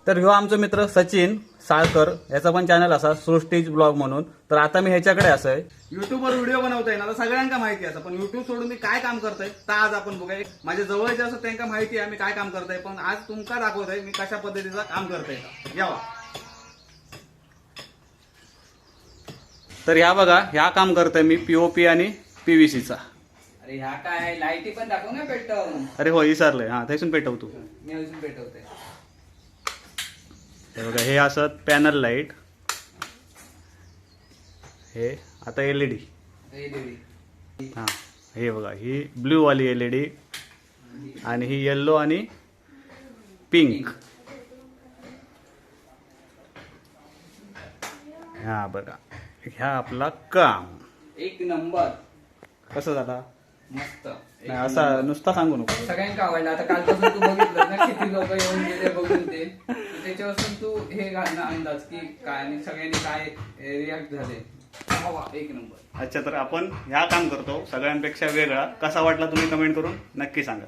तर ह्यो आमचा मित्र सचिन साळकर, याचा पण चॅनल असा सृष्टीज ब्लॉग म्हणून. तर आता मी ह्याच्याकडे असं आहे, युट्यूबवर व्हिडिओ बनवतोय ना, तर सगळ्यांना माहिती आहे, पण युट्यूब सोडून मी काय काम करतोय तर आज आपण बघूया. माझ्या जवळचे असं त्यांना माहिती आहे मी काय काम करतोय, पण आज तुमका दाखवतोय मी कशा पद्धतीचं काम करतोय. यावा. तर ह्या बघा, ह्या काम करतोय मी पीओपी आणि पीव्हीसीचा. अरे ह्या काय लाईटी पण दाखव ना पेटवून. अरे हो, विसरलंय. हा, त्यातून पेटव तू. मी अजून पेटवते. हे बघा, हे असत पॅनल लाईट. हे आता एलईडी. हा, हे बघा, ही ब्ल्यू वाली एलईडी आणि ही येल्लो आणि पिंक. हा बघा, ह्या आपला काम. एक नंबर. कसं झाला? मस्त. नाही, असा नुसता सांगू नको. सगळ्यांना आवडला. आता कालपासून तू बघितलं ना किती लोक येऊन गेले बघून ते, त्याच्यापासून तू हे घालणं अंदाज की काय आणि सगळ्यांनी काय रिॲक्ट झाले. एक नंबर. अच्छा, तर आपण ह्या काम करतो सगळ्यांपेक्षा वेगळा. कसा वाटला तुम्ही कमेंट करून नक्की सांगा.